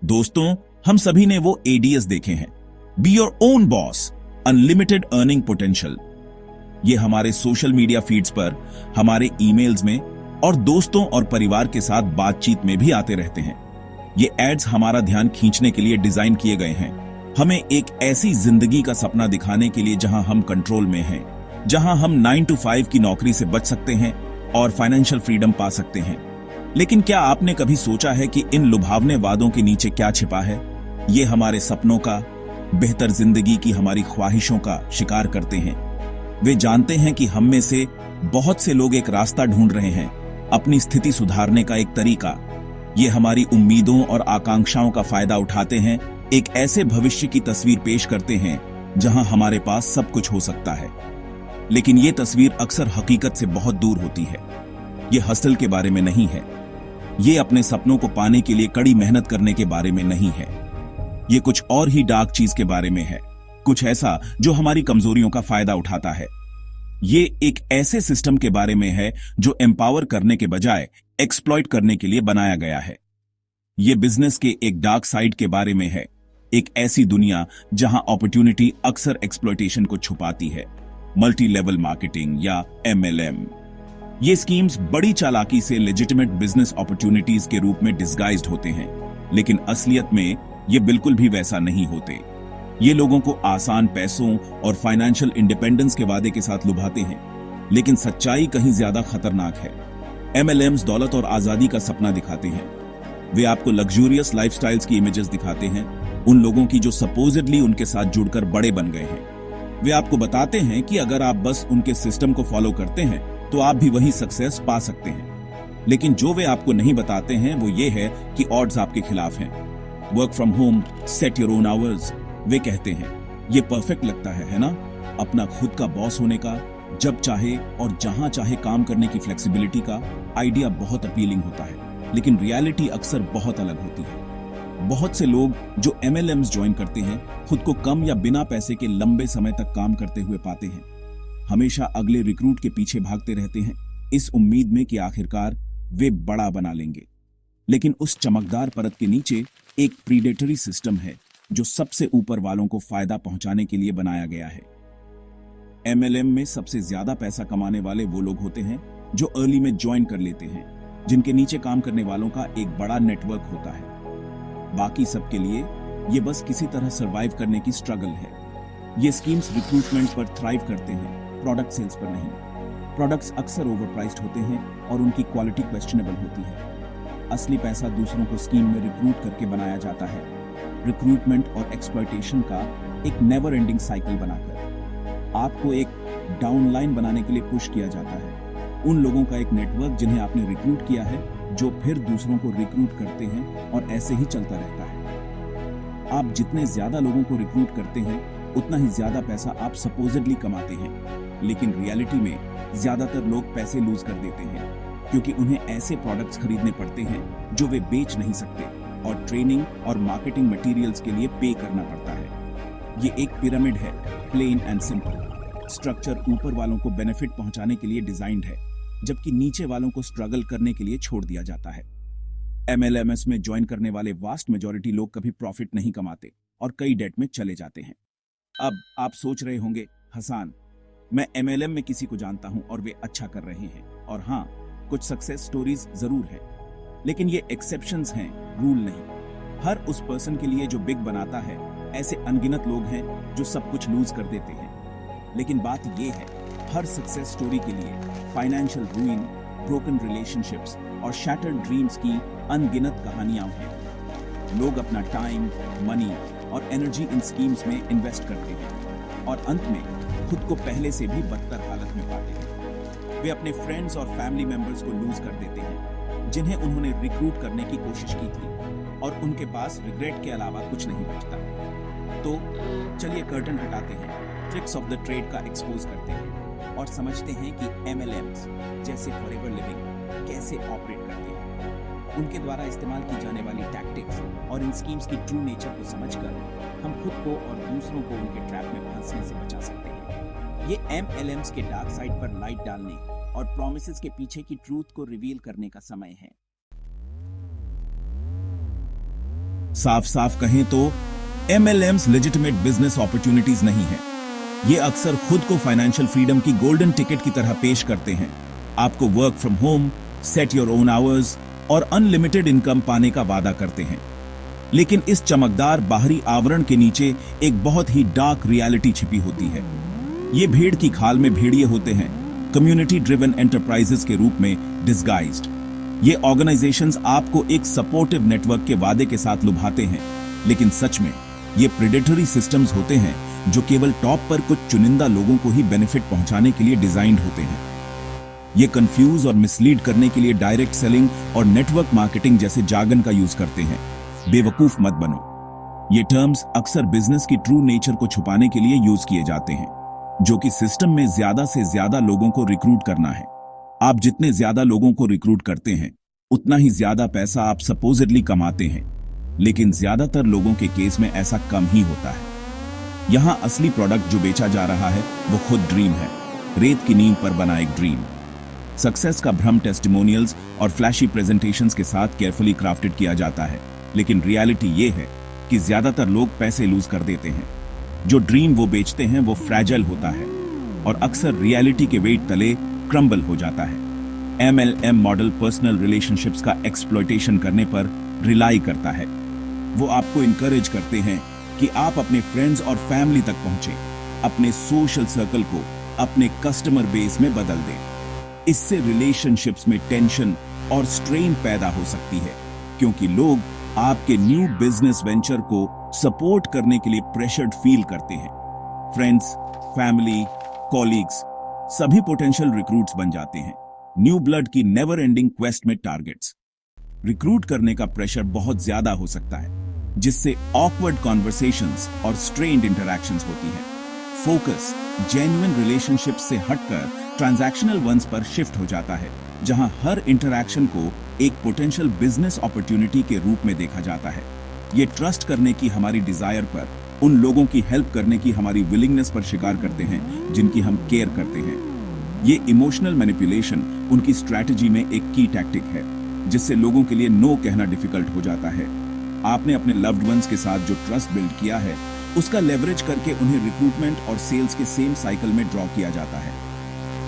दोस्तों, हम सभी ने वो एडीएस देखे हैं, be your own boss, unlimited earning potential. ये हमारे सोशल मीडिया फीड्स पर, हमारे ईमेल्स में और दोस्तों और परिवार के साथ बातचीत में भी आते रहते हैं। ये एड्स हमारा ध्यान खींचने के लिए डिजाइन किए गए हैं, हमें एक ऐसी जिंदगी का सपना दिखाने के लिए जहां हम कंट्रोल में हैं, जहां हम 9 to 5 की नौकरी से बच सकते हैं और फाइनेंशियल फ्रीडम पा सकते हैं। लेकिन क्या आपने कभी सोचा है कि इन लुभावने वादों के नीचे क्या छिपा है? ये हमारे सपनों का, बेहतर जिंदगी की हमारी ख्वाहिशों का शिकार करते हैं। वे जानते हैं कि हम में से बहुत से लोग एक रास्ता ढूंढ रहे हैं, अपनी स्थिति सुधारने का एक तरीका। ये हमारी उम्मीदों और आकांक्षाओं का फायदा उठाते हैं, एक ऐसे भविष्य की तस्वीर पेश करते हैं जहां हमारे पास सब कुछ हो सकता है। लेकिन ये तस्वीर अक्सर हकीकत से बहुत दूर होती है। ये हसल के बारे में नहीं है, ये अपने सपनों को पाने के लिए कड़ी मेहनत करने के बारे में नहीं है। ये कुछ और ही डार्क चीज के बारे में है, कुछ ऐसा जो हमारी कमजोरियों का फायदा उठाता है। ये एक ऐसे सिस्टम के बारे में है जो एम्पावर करने के बजाय एक्सप्लॉइट करने के लिए बनाया गया है। ये बिजनेस के एक डार्क साइड के बारे में है, एक ऐसी दुनिया जहां अपॉर्चुनिटी अक्सर एक्सप्लॉइटेशन को छुपाती है। मल्टी लेवल मार्केटिंग या MLM। ये स्कीम्स बड़ी चालाकी से लेजिटिमेट बिजनेस अपॉर्चुनिटीज के रूप में डिस्गाइज्ड होते हैं, लेकिन असलियत में ये बिल्कुल भी वैसा नहीं होते। ये लोगों को आसान पैसों और फाइनेंशियल इंडिपेंडेंस के वादे के साथ लुभाते हैं, लेकिन सच्चाई कहीं ज्यादा खतरनाक है। MLMs दौलत और आजादी का सपना दिखाते हैं। वे आपको लग्जूरियस लाइफस्टाइल्स की इमेजेस दिखाते हैं, उन लोगों की जो सपोजिडली उनके साथ जुड़कर बड़े बन गए हैं। वे आपको बताते हैं कि अगर आप बस उनके सिस्टम को फॉलो करते हैं तो आप भी वही सक्सेस पा सकते हैं। लेकिन जो वे आपको नहीं बताते हैं वो ये है कि ऑड्स आपके खिलाफ हैं। Work from home, set your own hours, वे कहते हैं। ये परफेक्ट लगता है ना? अपना खुद का बॉस होने का, जब चाहे और जहां चाहे काम करने की फ्लेक्सिबिलिटी का आइडिया बहुत अपीलिंग होता है, लेकिन रियलिटी अक्सर बहुत अलग होती है। बहुत से लोग जो MLMs ज्वाइन करते हैं खुद को कम या बिना पैसे के लंबे समय तक काम करते हुए पाते हैं। हमेशा अगले रिक्रूट के पीछे भागते रहते हैं, इस उम्मीद में कि आखिरकार वे बड़ा बना लेंगे। लेकिन उस चमकदार परत के नीचे एक प्रीडेटरी सिस्टम है जो सबसे ऊपर वालों को फायदा पहुंचाने के लिए बनाया गया है। MLM में सबसे ज्यादा पैसा कमाने वाले वो लोग होते हैं जो अर्ली में ज्वाइन कर लेते हैं, जिनके नीचे काम करने वालों का एक बड़ा नेटवर्क होता है। बाकी सबके लिए ये बस किसी तरह सरवाइव करने की स्ट्रगल है। ये स्कीम्स रिक्रूटमेंट पर थ्राइव करते हैं, प्रोडक्ट सेल्स पर नहीं। प्रोडक्ट्स अक्सर ओवरप्राइस्ड होते हैं और उनकी क्वालिटी क्वेश्चनेबल होती है। असली पैसा दूसरों को स्कीम में रिक्रूट करके बनाया जाता है, रिक्रूटमेंट और एक्सप्लॉइटेशन का एक नेवर एंडिंग साइकिल बनाकर। आपको एक डाउनलाइन बनाने के लिए पुश किया जाता है, उन लोगों का एक नेटवर्क जिन्हें आपने रिक्रूट किया है, जो फिर दूसरों को रिक्रूट करते हैं और ऐसे ही चलता रहता है। आप जितने ज्यादा लोगों को रिक्रूट करते हैं उतना ही ज्यादा पैसा आप सपोजिडली कमाते हैं, लेकिन रियलिटी में ज्यादातर लोग पैसे लूज कर देते हैं, क्योंकि उन्हें ऐसे प्रोडक्ट्स खरीदने पड़ते हैं जो वे बेच नहीं सकते और ट्रेनिंग और मार्केटिंग मटेरियल्स के लिए पे करना पड़ता है। ये एक पिरामिड है, प्लेन एंड सिंपल। स्ट्रक्चर ऊपर वालों को बेनिफिट पहुंचाने के लिए डिजाइंड है, जबकि नीचे वालों को स्ट्रगल करने के लिए छोड़ दिया जाता है। MLMs में ज्वाइन करने वाले वास्ट मेजॉरिटी लोग कभी प्रॉफिट नहीं कमाते और कई डेट में चले जाते हैं। अब आप सोच रहे होंगे, हसन, मैं MLM में किसी को जानता हूं और वे अच्छा कर रहे हैं, और हां, कुछ सक्सेस स्टोरीज जरूर हैं, लेकिन ये एक्सेप्शंस हैं, रूल नहीं। हर उस पर्सन के लिए जो बिग बनाता है, ऐसे अनगिनत लोग हैं जो सब कुछ लूज कर देते हैं। लेकिन बात ये है, हर सक्सेस स्टोरी के लिए फाइनेंशियल रूइन, ब्रोकन रिलेशनशिप्स और शैटर्ड ड्रीम्स की अनगिनत कहानियां हैं। लोग अपना टाइम, मनी और एनर्जी इन स्कीम्स में इन्वेस्ट करते हैं और अंत में खुद को पहले से भी बदतर हालत में पाते हैं। वे अपने फ्रेंड्स और फैमिली मेंबर्स को लूज कर देते हैं, जिन्हें उन्होंने रिक्रूट करने की कोशिश की थी, और उनके पास रिग्रेट के अलावा कुछ नहीं बचता। तो चलिए कर्टन हटाते हैं, ट्रिक्स ऑफ द ट्रेड का एक्सपोज करते हैं और समझते हैं कि MLMs जैसे फॉरएवर लिविंग कैसे ऑपरेट करते हैं। उनके द्वारा इस्तेमाल की जाने वाली टैक्टिक्स और इन स्कीम्स की ट्रू नेचर को समझकर हम खुद को और दूसरों को उनके ट्रैप में फंसने से बचा सकते हैं। ये MLMs के डार्क साइड पर लाइट डालने और प्रॉमिसेस के पीछे की ट्रूथ को रिवील करने का समय है। साफ साफ कहें तो MLMs लेजिटिमेट बिजनेस अपॉर्चुनिटीज नहीं है। ये अक्सर खुद को फाइनेंशियल फ्रीडम की गोल्डन टिकट की तरह पेश करते हैं। आपको work from home, set your own hours और अनलिमिटेड इनकम पाने का वादा करते हैं। लेकिन इस चमकदार बाहरी आवरण के नीचे एक बहुत ही डार्क रियलिटी छिपी होती है। ये भेड़ की खाल में भेड़िए होते हैं, कम्युनिटी ड्रिवन एंटरप्राइजेस के रूप में डिस्गाइज्ड। ये ऑर्गेनाइजेशंस आपको एक सपोर्टिव नेटवर्क के वादे के साथ लुभाते हैं, लेकिन सच में ये प्रेडेटरी सिस्टम्स होते हैं जो केवल टॉप पर कुछ चुनिंदा लोगों को ही बेनिफिट पहुंचाने के लिए डिजाइंड होते हैं। ये कंफ्यूज और मिसलीड करने के लिए डायरेक्ट सेलिंग और नेटवर्क मार्केटिंग जैसे जार्गन का यूज करते हैं। बेवकूफ मत बनो। ये टर्म्स अक्सर बिजनेस की ट्रू नेचर को छुपाने के लिए यूज किए जाते हैं, जो कि सिस्टम में ज्यादा से ज्यादा लोगों को रिक्रूट करना है। आप जितने ज्यादा लोगों को रिक्रूट करते हैं, उतना ही ज्यादा पैसा आप सपोजिटली कमाते हैं, लेकिन ज्यादातर लोगों के केस में ऐसा कम ही होता है। यहां असली प्रोडक्ट जो बेचा जा रहा है वो खुद ड्रीम है, रेत की नींव पर बना एक ड्रीम। सक्सेस का भ्रम टेस्टिमोनियल्स और फ्लैशी प्रेजेंटेशंस के साथ केयरफुली क्राफ्टेड किया जाता है, लेकिन रियलिटी ये है कि ज्यादातर लोग पैसे लूज कर देते हैं। जो ड्रीम वो बेचते हैं वो फ्रैजाइल होता है और अक्सर रियलिटी के वेट तले क्रम्बल हो जाता है। MLM मॉडल पर्सनल रिलेशनशिप्स का एक्सप्लॉयटेशन करने पर रिलाई करता है। वो आपको इनकरेज करते हैं कि आप अपने फ्रेंड्स और फैमिली तक पहुंचे, अपने सोशल सर्कल को अपने कस्टमर बेस में बदल दें। इससे रिलेशनशिप्स में टेंशन और स्ट्रेन पैदा हो सकती है, क्योंकि लोग आपके न्यू बिजनेस वेंचर को सपोर्ट करने के लिए प्रेशर्ड फील करते हैं। फ्रेंड्स, फैमिली, कॉलीग्स सभी पोटेंशियल रिक्रूट्स बन जाते हैं, न्यू ब्लड की नेवर एंडिंग क्वेस्ट में टारगेट्स। रिक्रूट करने का प्रेशर बहुत ज्यादा हो सकता है, जिससे ऑकवर्ड कॉन्वर्सेशंस और स्ट्रेन्ड इंटरैक्शंस होती हैं। फोकस जेन्युइन रिलेशनशिप्स से हटकर ट्रांजैक्शनल वंस पर शिफ्ट हो जाता है, जहां हर इंटरैक्शन को एक पोटेंशियल बिजनेस अपॉर्चुनिटी के रूप में देखा जाता है। ये ट्रस्ट करने की हमारी डिजायर पर, उन लोगों की हेल्प करने की हमारी विलिंगनेस पर शिकार करते हैं जिनकी हम केयर करते हैं। ये इमोशनल मैनिपुलेशन उनकी स्ट्रैटेजी में एक की टैक्टिक है, जिससे लोगों के लिए नो कहना डिफिकल्ट हो जाता है। आपने अपने लव्ड वंस के साथ जो ट्रस्ट बिल्ड किया है, उसका लेवरेज करके उन्हें रिक्रूटमेंट और सेल्स के सेम साइकिल में ड्रॉ किया जाता है।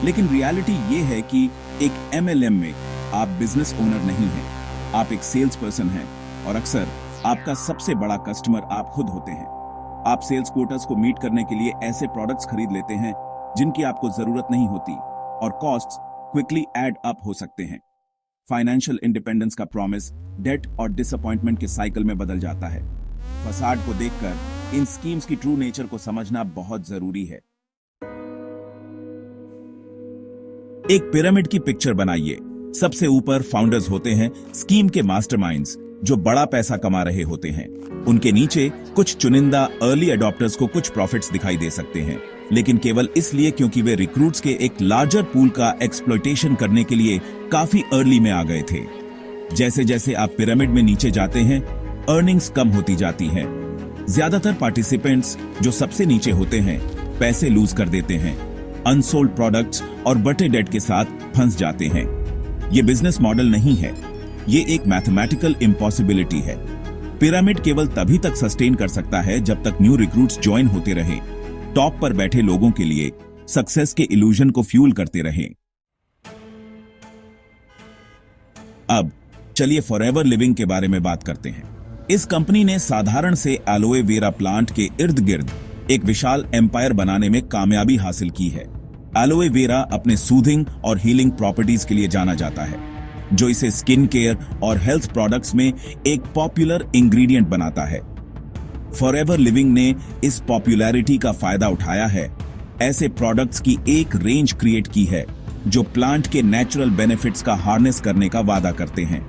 लेकिन रियलिटी ये है कि एक MLM में आप बिजनेस ओनर नहीं हैं, आप एक सेल्स पर्सन हैं, और अक्सर आपका सबसे बड़ा कस्टमर आप खुद होते हैं। आप सेल्स क्वोटस को मीट करने के लिए ऐसे प्रोडक्ट्स खरीद लेते हैं जिनकी आपको जरूरत नहीं होती, और कॉस्ट्स क्विकली ऐड अप हो सकते हैं। फाइनेंशियल इंडिपेंडेंस का प्रॉमिस डेट और डिसअपॉइंटमेंट के साइकिल में बदल जाता है। फसाड को देखकर इन स्कीम्स की ट्रू नेचर को समझना बहुत जरूरी है। एक पिरामिड की पिक्चर बनाइए। सबसे ऊपर फाउंडर्स होते हैं, स्कीम के मास्टरमाइंड्स जो बड़ा पैसा कमा रहे होते हैं। उनके नीचे कुछ चुनिंदा अर्ली अडॉप्टर्स को कुछ प्रॉफिट्स दिखाई दे सकते हैं, लेकिन केवल इसलिए क्योंकि वे रिक्रूट्स के एक लार्जर पूल का एक्सप्लॉयटेशन करने के लिए काफी अर्ली में आ गए थे। जैसे जैसे आप पिरामिड में नीचे जाते हैं, अर्निंग्स कम होती जाती हैं। ज्यादातर पार्टिसिपेंट्स जो सबसे नीचे होते हैं, पैसे लूज कर देते हैं, अनसोल्ड प्रोडक्ट्स और बटे डेट के साथ फंस जाते हैं। ये बिजनेस मॉडल नहीं है, ये एक मैथमेटिकल इम्पॉसिबिलिटी है। पिरामिड केवल तभी तक सस्टेन कर सकता है जब तक न्यू रिक्रूट्स ज्वाइन होते रहें, टॉप पर बैठे लोगों के लिए सक्सेस के इल्यूजन को फ्यूल करते रहें। अब चलिए फॉरएवर लिविंग के बारे में बात करते हैं। इस कंपनी ने साधारण से एलोए वेरा प्लांट के इर्द गिर्द एक विशाल एम्पायर बनाने में कामयाबी हासिल की है। एलोए वेरा अपने सूदिंग और हीलिंग प्रॉपर्टीज के लिए जाना जाता है, जो इसे स्किन केयर और हेल्थ प्रोडक्ट्स में एक पॉपुलर इंग्रेडिएंट बनाता है। फॉरएवर लिविंग ने इस पॉपुलैरिटी का फायदा उठाया है, ऐसे प्रोडक्ट्स की एक रेंज क्रिएट की है जो प्लांट के नेचुरल बेनिफिट्स का हार्नेस करने का वादा करते हैं।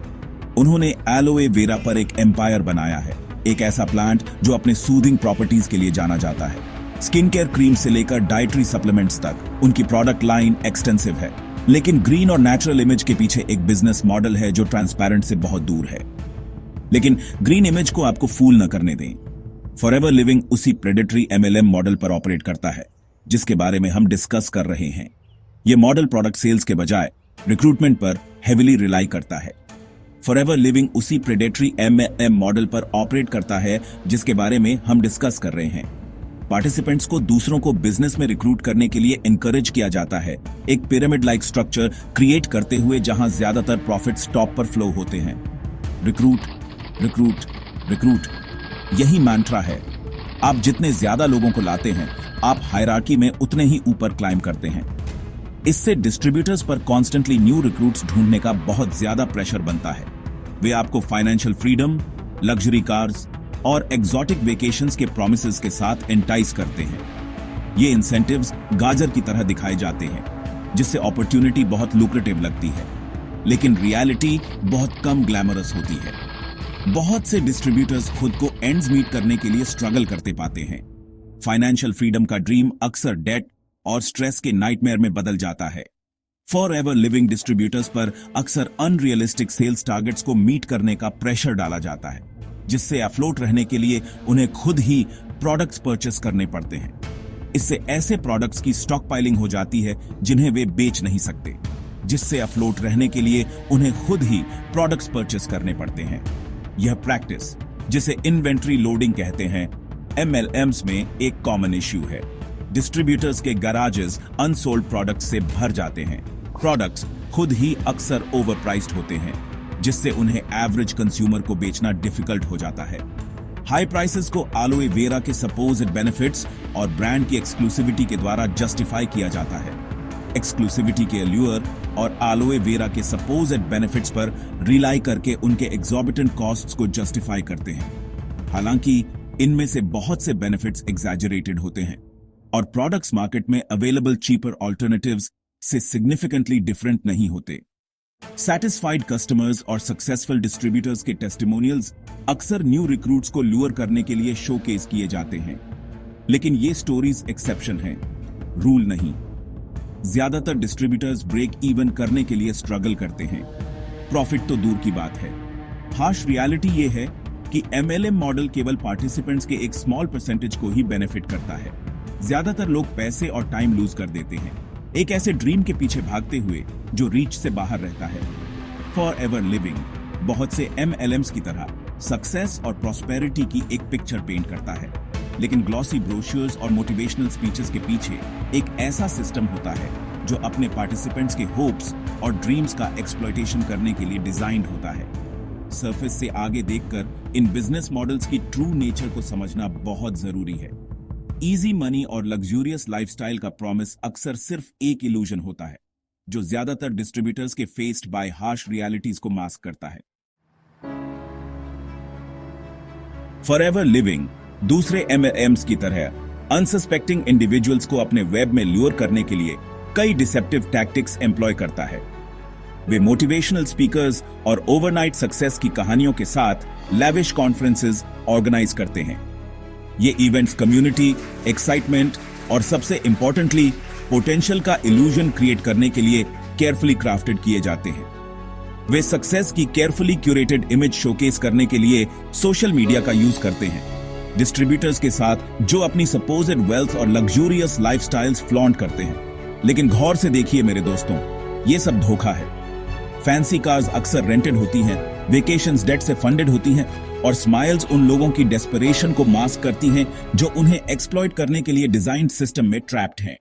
उन्होंने एलोए वेरा पर एक एम्पायर बनाया है, एक ऐसा प्लांट जो अपने सूदिंग प्रॉपर्टीज के लिए जाना जाता है। स्किन केयर क्रीम से लेकर डाइटरी सप्लीमेंट्स तक उनकी प्रोडक्ट लाइन एक्सटेंसिव है, लेकिन ग्रीन और नेचुरल इमेज के पीछे एक बिजनेस मॉडल है जो ट्रांसपेरेंट से बहुत दूर है। लेकिन ग्रीन इमेज को आपको फूल न करने दें। फॉरएवर लिविंग उसी प्रेडेटरी MLM मॉडल पर ऑपरेट करता है जिसके बारे में हम डिस्कस कर रहे हैं। यह मॉडल प्रोडक्ट सेल्स के बजाय रिक्रूटमेंट पर हेविली रिलाई करता है। फॉरएवर लिविंग उसी प्रेडेटरी MLM मॉडल पर ऑपरेट करता है जिसके बारे में हम डिस्कस कर रहे हैं। पार्टिसिपेंट्स को दूसरों को बिजनेस में रिक्रूट करने के लिए एनकरेज किया जाता है, एक पिरामिड लाइक स्ट्रक्चर क्रिएट करते हुए जहां ज्यादातर प्रॉफिट्स टॉप पर फ्लो होते हैं। रिक्रूट, रिक्रूट, रिक्रूट, यही मैंट्रा है। आप जितने ज्यादा लोगों को लाते हैं, आप हायरार्की में उतने ही ऊपर क्लाइम करते हैं। इससे डिस्ट्रीब्यूटर्स पर कॉन्स्टेंटली न्यू रिक्रूट्स ढूंढने का बहुत ज्यादा प्रेशर बनता है। वे आपको फाइनेंशियल फ्रीडम, लग्जरी कार्स और एग्जॉटिक वेकेशंस के प्रॉमिसेस के साथ एंटाइज करते हैं। ये इंसेंटिव्स गाजर की तरह दिखाए जाते हैं, जिससे अपॉर्चुनिटी बहुत लुक्रेटिव लगती है, लेकिन रियलिटी बहुत कम ग्लैमरस होती है। बहुत से डिस्ट्रीब्यूटर्स खुद को एंड्स मीट करने के लिए स्ट्रगल करते पाते हैं। फाइनेंशियल फ्रीडम का ड्रीम अक्सर डेट और स्ट्रेस के नाइटमेयर में बदल जाता है। फॉरएवर लिविंग डिस्ट्रीब्यूटर्स पर अक्सर अनरियलिस्टिक सेल्स टारगेट्स को मीट करने का प्रेशर डाला जाता है, जिससे अफ्लोट रहने के लिए उन्हें खुद ही प्रोडक्ट्स परचेस करने पड़ते हैं। इससे ऐसे प्रोडक्ट्स की स्टॉक पाइलिंग हो जाती है जिन्हें वे बेच नहीं सकते, जिससे अफ्लोट रहने के लिए उन्हें खुद ही प्रोडक्ट्स परचेस करने पड़ते हैं। यह प्रैक्टिस, जिसे इन्वेंट्री लोडिंग कहते हैं, MLMs में एक कॉमन इश्यू है। डिस्ट्रीब्यूटर्स के गैराजेस अनसोल्ड प्रोडक्ट्स से भर जाते हैं। प्रोडक्ट्स खुद ही अक्सर ओवरप्राइस्ड होते हैं, जिससे उन्हें एवरेज कंज्यूमर को बेचना डिफिकल्ट हो जाता है। हाई प्राइसेस को एलोए वेरा के सपोज्ड बेनिफिट्स और ब्रांड की एक्सक्लूसिविटी के द्वारा जस्टिफाई किया जाता है। एक्सक्लूसिविटी के अल्यूर और एलोए वेरा के सपोज्ड बेनिफिट्स पर रिलाई करके उनके एग्जॉर्बिटेंट कॉस्ट्स को जस्टिफाई करते हैं। हालांकि इनमें से बहुत से बेनिफिट्स एग्जैजरेटेड होते हैं और प्रोडक्ट्स मार्केट में अवेलेबल चीपर ऑल्टरनेटिव्स से सिग्निफिकेंटली डिफरेंट नहीं होते। सैटिस्फाइड कस्टमर्स और सक्सेसफुल डिस्ट्रीब्यूटर्स के टेस्टिमोनियल्स अक्सर न्यू रिक्रूट्स को लूर करने के लिए शोकेस किए जाते हैं, लेकिन ये स्टोरीज एक्सेप्शन हैं, रूल नहीं। ज्यादातर डिस्ट्रीब्यूटर्स ब्रेक इवन करने के लिए स्ट्रगल करते हैं, प्रॉफिट तो दूर की बात है। हार्श रियलिटी ये है कि MLM मॉडल केवल पार्टिसिपेंट्स के एक स्मॉल परसेंटेज को ही बेनिफिट करता है। ज्यादातर लोग पैसे और टाइम लूज कर देते हैं, एक ऐसे ड्रीम के पीछे भागते हुए जो रीच से बाहर रहता है। फॉरएवर लिविंग बहुत से MLMs की तरह सक्सेस और प्रॉस्पेरिटी की एक पिक्चर पेंट करता है, लेकिन ग्लॉसी ब्रोशर्स और मोटिवेशनल स्पीचेस के पीछे एक ऐसा सिस्टम होता है जो अपने पार्टिसिपेंट्स के होप्स और ड्रीम्स का एक्सप्लॉयटेशन करने के लिए डिजाइंड होता है। सरफेस से आगे देखकर इन बिजनेस मॉडल्स की ट्रू नेचर को समझना बहुत जरूरी है। इजी मनी और लग्जूरियस लाइफस्टाइल का प्रॉमिस अक्सर सिर्फ एक इल्यूजन होता है, जो ज्यादातर डिस्ट्रीब्यूटर्स के फेस्ड बाय हार्श रियलिटीज को मास्क करता है। फॉरएवर लिविंग दूसरे MLMs की तरह अनसस्पेक्टिंग इंडिविजुअल्स को अपने वेब में ल्यूर करने के लिए कई डिसेप्टिव टैक्टिक्स एम्प्लॉय करता है। वे मोटिवेशनल स्पीकर्स और ओवरनाइट सक्सेस की कहानियों के साथ लैविश कॉन्फ्रेंसेस ऑर्गेनाइज करते हैं। ये इवेंट्स कम्युनिटी, एक्साइटमेंट और सबसे इंपॉर्टेंटली पोटेंशियल का इल्यूजन क्रिएट करने के लिए केयरफुली क्राफ्टेड किए जाते हैं। वे सक्सेस की केयरफुली क्यूरेटेड इमेज शोकेस करने के लिए सोशल मीडिया का यूज करते हैं, डिस्ट्रीब्यूटर्स के साथ जो अपनी सपोज्ड वेल्थ और लग्जूरियस लाइफस्टाइल्स फ्लॉन्ट करते हैं। लेकिन गौर से देखिए मेरे दोस्तों, ये सब धोखा है। फैंसी कार्स अक्सर रेंटेड होती हैं, वेकेशंस डेट से फंडेड होती हैं और स्माइल्स उन लोगों की डेस्परेशन को मास्क करती हैं जो उन्हें एक्सप्लॉइट करने के लिए डिजाइन सिस्टम में ट्रैप्ड हैं।